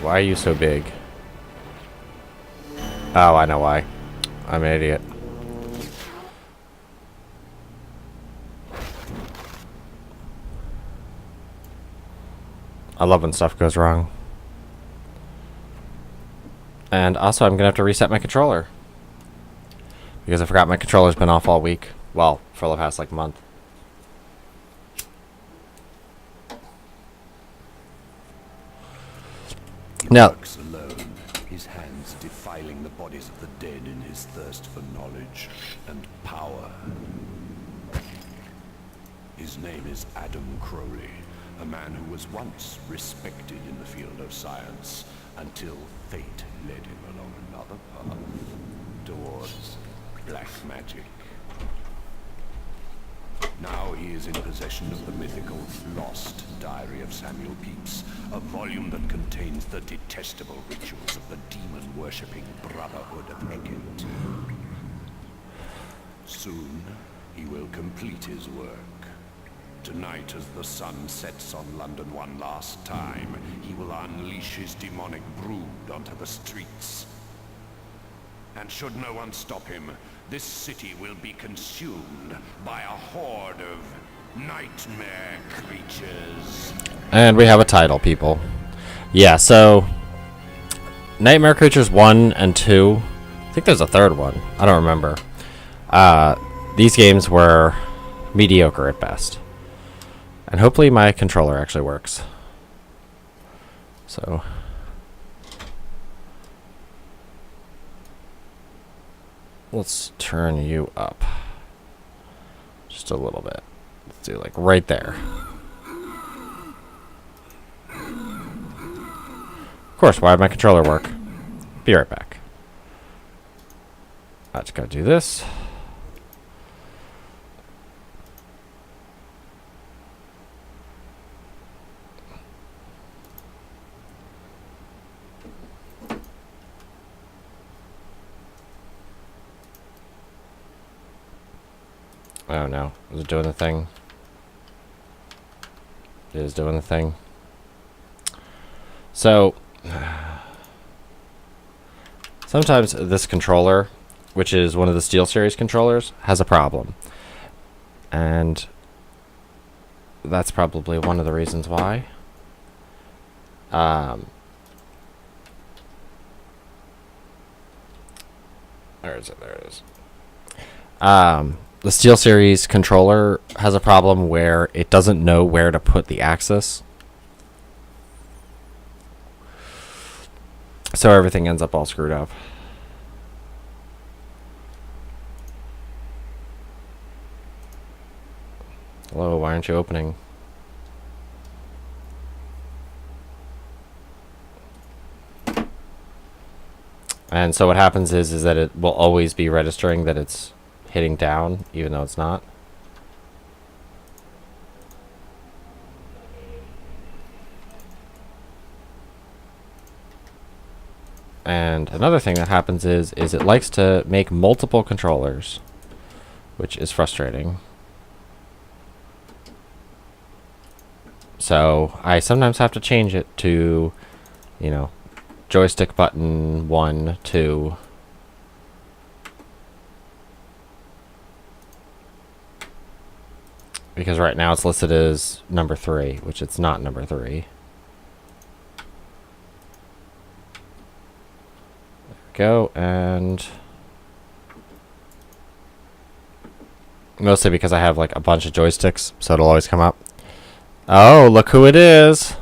Why are you so big? Oh, I know why. I'm an idiot. I love when stuff goes wrong. And also, I'm gonna have to reset my controller. Because I forgot my controller's been off all week. Well, for the past, like, month. Now, Works alone, his hands defiling the bodies of the dead in his thirst for knowledge and power. His name is Adam Crowley, a man who was once respected in the field of science, until fate led him along another path, towards black magic. Now he is in possession of the mythical Lost Diary of Samuel Pepys, a volume that contains the detestable rituals of the demon-worshipping Brotherhood of Hecate. Soon, he will complete his work. Tonight, as the sun sets on London one last time, he will unleash his demonic brood onto the streets. And should no one stop him, this city will be consumed by a horde of nightmare creatures. and we have a title, people. Yeah, so... Nightmare Creatures 1 and 2. I think there's a third one. I don't remember. These games were mediocre at best. And hopefully my controller actually works. So... let's turn you up. Just a little bit. Let's do like right there. Of course, why did my controller work? Be right back. I just gotta do this. Oh no, is it doing the thing? It is doing the thing. So, sometimes this controller, which is one of the SteelSeries controllers, has a problem. And that's probably one of the reasons why. Where is it? There it is. The SteelSeries controller has a problem where it doesn't know where to put the axis. So everything ends up all screwed up. Hello, why aren't you opening? And so what happens is that it will always be registering that it's hitting down, even though it's not. And another thing that happens is it likes to make multiple controllers, which is frustrating. So I sometimes have to change it to, you know, joystick button 1, 2. Because right now it's listed as number 3, which it's not number 3. There we go, and mostly because I have like a bunch of joysticks, so it'll always come up. Oh, look who it is!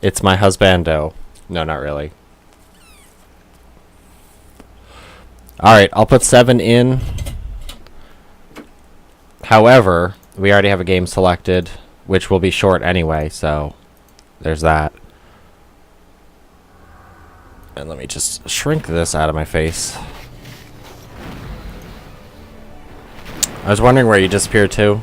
It's my husbando. No, not really. Alright, I'll put 7 in. However, we already have a game selected, which will be short anyway, so there's that. And let me just shrink this out of my face. I was wondering where you disappeared to.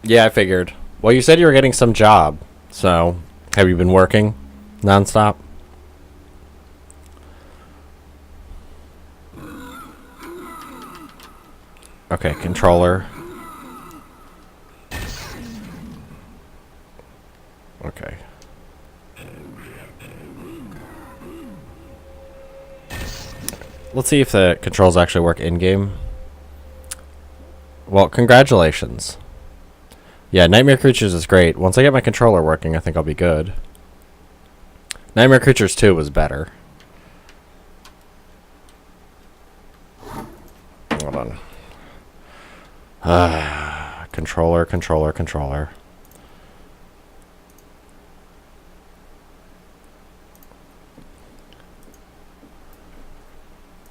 Yeah, I figured. Well, you said you were getting some job, so have you been working nonstop? Okay, controller. Okay. Let's see if the controls actually work in-game. Well, congratulations. Yeah, Nightmare Creatures is great. Once I get my controller working, I think I'll be good. Nightmare Creatures 2 was better. Hold on. Controller.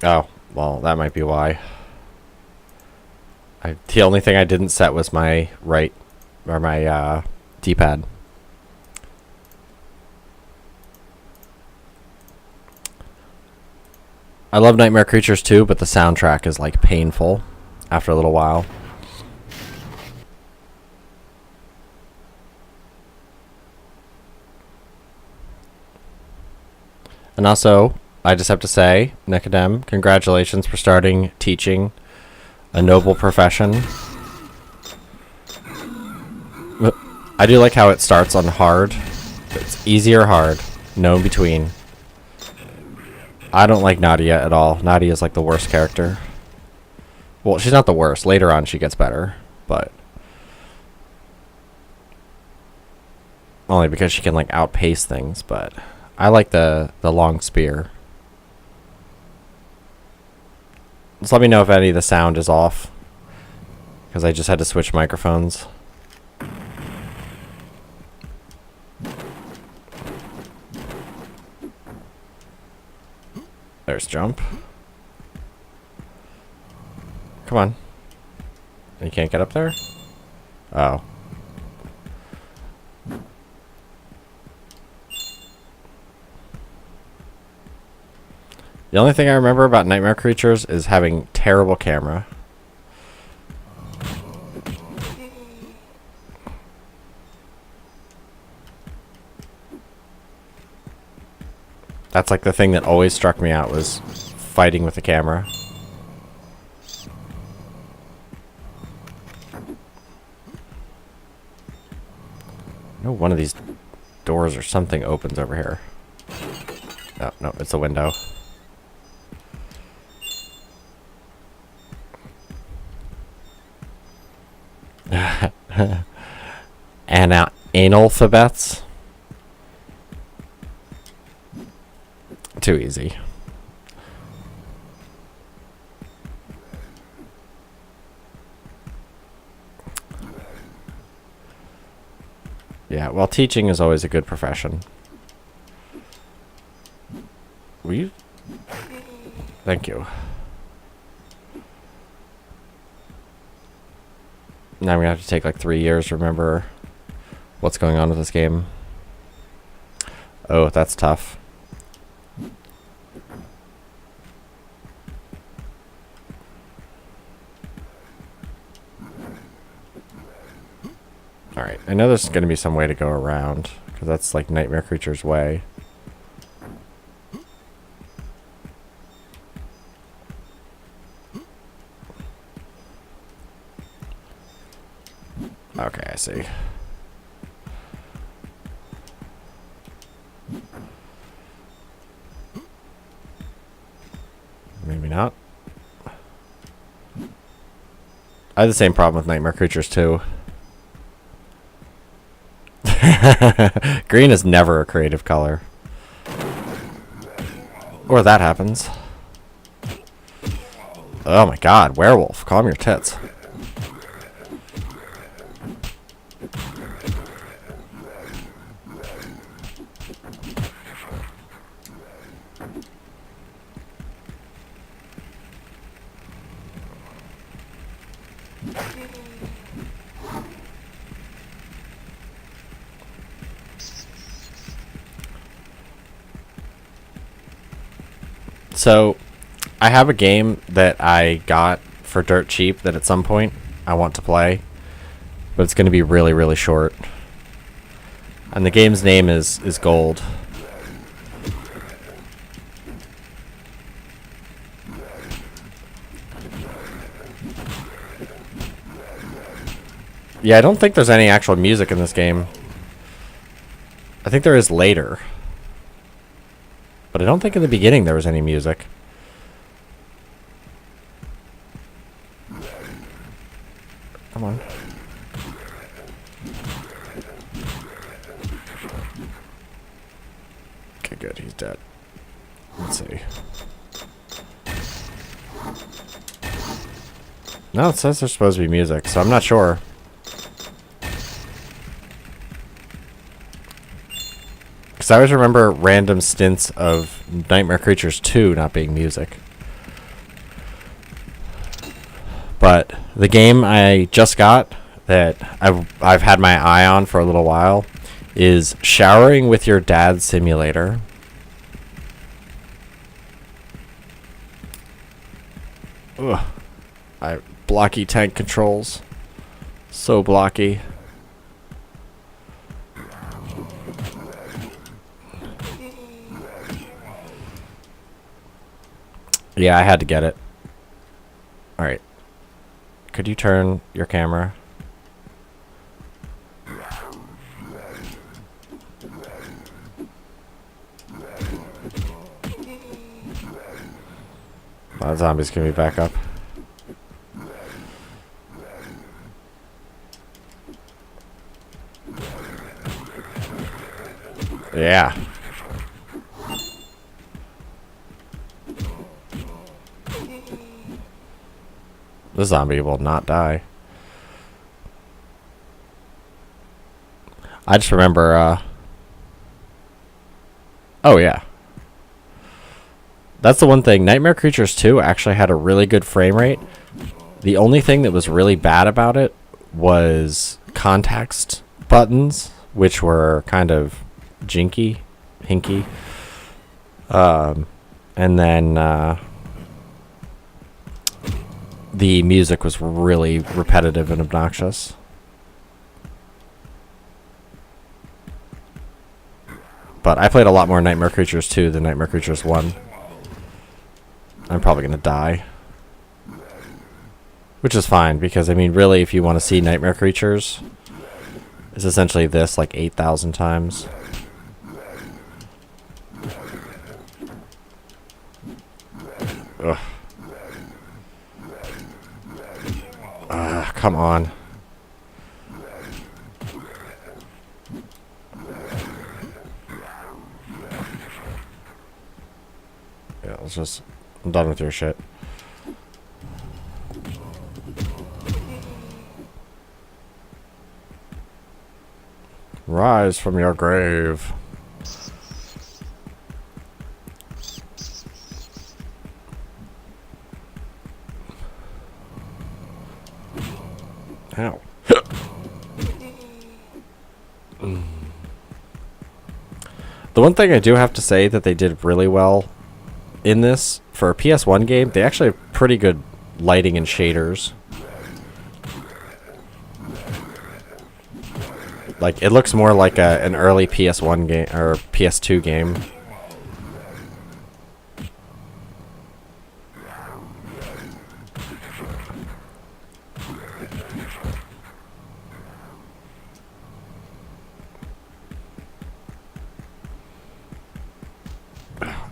Oh, well, that might be why. The only thing I didn't set was my right, or my D-pad. I love Nightmare Creatures too, but the soundtrack is like painful after a little while. And also, I just have to say, Nicodem, congratulations for starting teaching a noble profession. I do like how it starts on hard. It's easy or hard. No in between. I don't like Nadia at all. Nadia is like the worst character. Well, she's not the worst. Later on she gets better, but only because she can like outpace things, but I like the long spear. Just let me know if any of the sound is off, because I just had to switch microphones. There's jump. Come on. You can't get up there? Oh. The only thing I remember about Nightmare Creatures is having terrible camera. That's like the thing that always struck me out, was fighting with the camera. No, one of these doors or something opens over here. Oh, no, it's a window. Analphabets? Too easy. Yeah, well, teaching is always a good profession. Will you? Thank you. Now I'm gonna have to take like 3 years to remember what's going on with this game. Oh, that's tough. Alright, I know there's gonna be some way to go around, because that's like Nightmare Creature's way. Okay, I see. Maybe not. I have the same problem with Nightmare Creatures too. Green is never a creative color. Or that happens. Oh my god, werewolf, calm your tits. So, I have a game that I got for dirt cheap that at some point I want to play, but it's going to be really, really short. And the game's name is Gold. Yeah, I don't think there's any actual music in this game. I think there is later. But I don't think in the beginning there was any music. Come on. Okay, good. He's dead. Let's see. No, it says there's supposed to be music, so I'm not sure. Because I always remember random stints of Nightmare Creatures 2 not being music. But the game I just got that I've had my eye on for a little while is Showering with Your Dad Simulator. Ugh. Blocky tank controls. So blocky. Yeah, I had to get it. Alright. Could you turn your camera? That zombie's gonna be back up. Yeah. The zombie will not die. I just remember, oh yeah. That's the one thing. Nightmare Creatures 2 actually had a really good frame rate. The only thing that was really bad about it was context buttons, which were kind of hinky. And then the music was really repetitive and obnoxious. But I played a lot more Nightmare Creatures 2 than Nightmare Creatures 1. I'm probably going to die. Which is fine, because, I mean, really, if you want to see Nightmare Creatures, it's essentially this, like, 8,000 times. Ugh. Come on. Yeah, let's just... I'm done with your shit. Rise from your grave. Ow. The one thing I do have to say that they did really well in this, for a PS1 game, they actually have pretty good lighting and shaders. Like, it looks more like an early PS1 game, or PS2 game.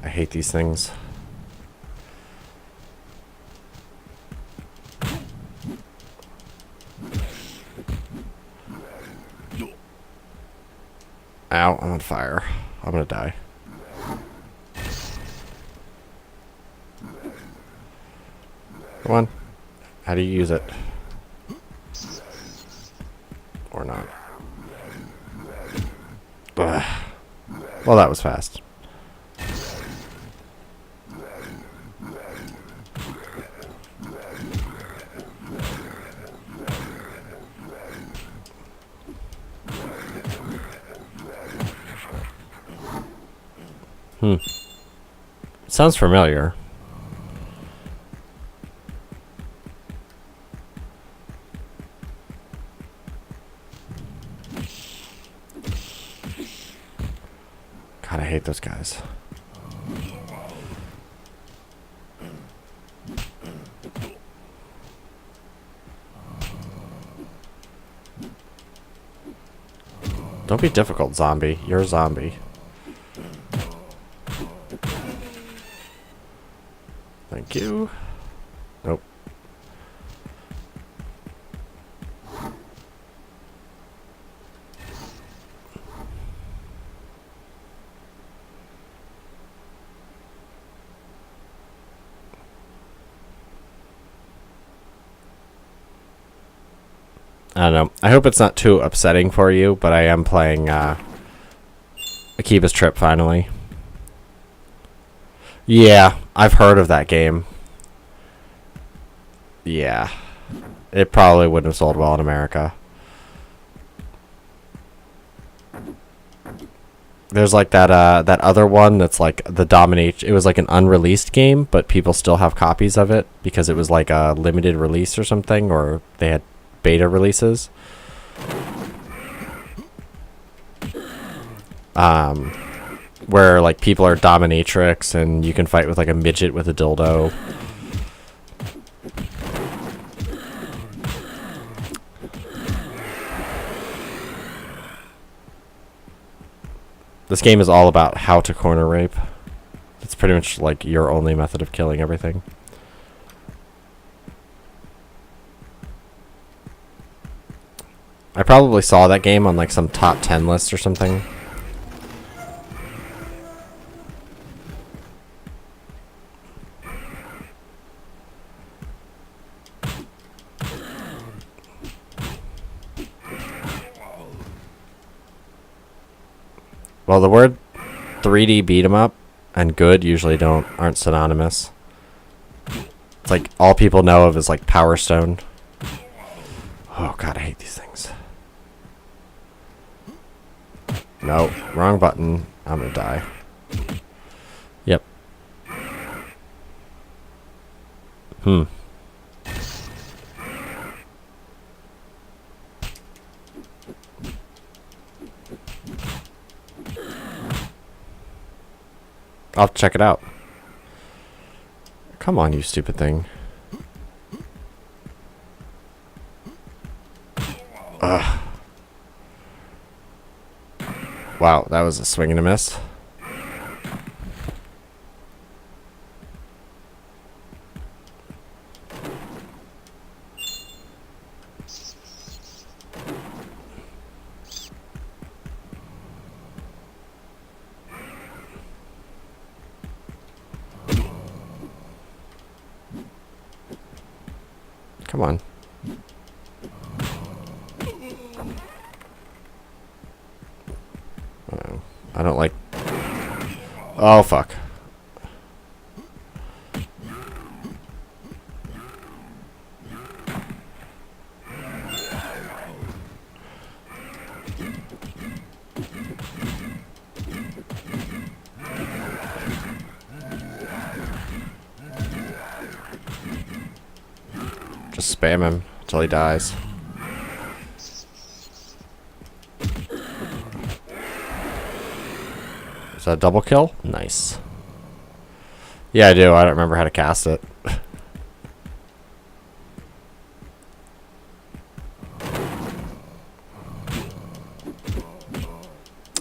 I hate these things. Ow, I'm on fire. I'm gonna die. Come on. How do you use it? Or not? Ugh. Well, that was fast. Sounds familiar. God, I hate those guys. Don't be difficult, zombie. You're a zombie. Thank you. Nope. I don't know. I hope it's not too upsetting for you, but I am playing Akiba's Trip finally. Yeah, I've heard of that game. Yeah. It probably wouldn't have sold well in America. There's like that that other one that's like the Dominate. It was like an unreleased game, but people still have copies of it because it was like a limited release or something, or they had beta releases. Where like people are dominatrix and you can fight with like a midget with a dildo. This game is all about how to corner rape. It's pretty much like your only method of killing everything. I probably saw that game on like some top 10 list or something. Well, the word 3D beat 'em up and good usually aren't synonymous. It's like all people know of is like Power Stone. Oh god, I hate these things. No, wrong button. I'm gonna die. Yep. I'll check it out. Come on, you stupid thing. Ugh. Wow, that was a swing and a miss. Come on. Uh-oh. I don't like... Oh, fuck. Just spam him until he dies. Is that a double kill? Nice. Yeah, I do. I don't remember how to cast it.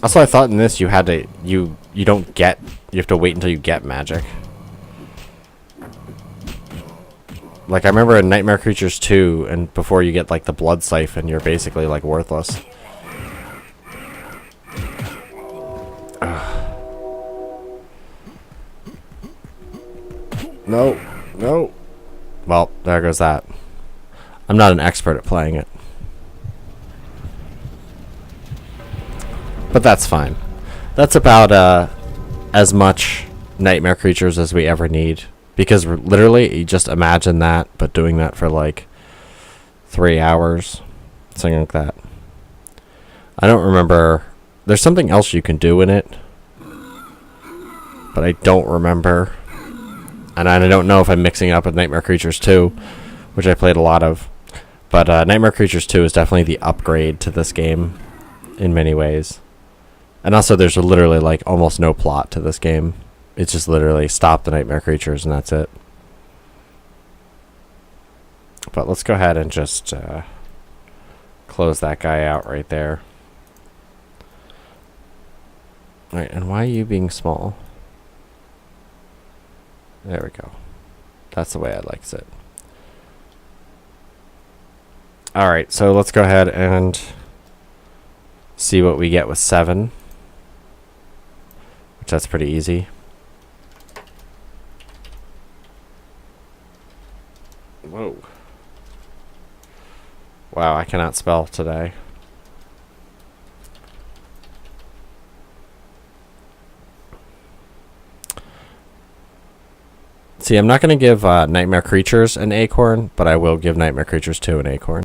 Also, I thought in this you had to... You don't get... You have to wait until you get magic. Like, I remember in Nightmare Creatures 2, and before you get, like, the Blood Siphon, you're basically, like, worthless. Ugh. No. No. Well, there goes that. I'm not an expert at playing it. But that's fine. That's about, as much Nightmare Creatures as we ever need. Because literally, you just imagine that, but doing that for like 3 hours. Something like that. I don't remember. There's something else you can do in it. But I don't remember. And I don't know if I'm mixing it up with Nightmare Creatures 2, which I played a lot of. But Nightmare Creatures 2 is definitely the upgrade to this game in many ways. And also, there's literally like almost no plot to this game. It's just literally stop the Nightmare Creatures and that's it. But let's go ahead and just close that guy out right there. Alright, and why are you being small? There we go. That's the way I likes it. Alright, so let's go ahead and see what we get with 7. Which that's pretty easy. Whoa. Wow, I cannot spell today. See, I'm not going to give Nightmare Creatures an acorn, but I will give Nightmare Creatures 2 an acorn.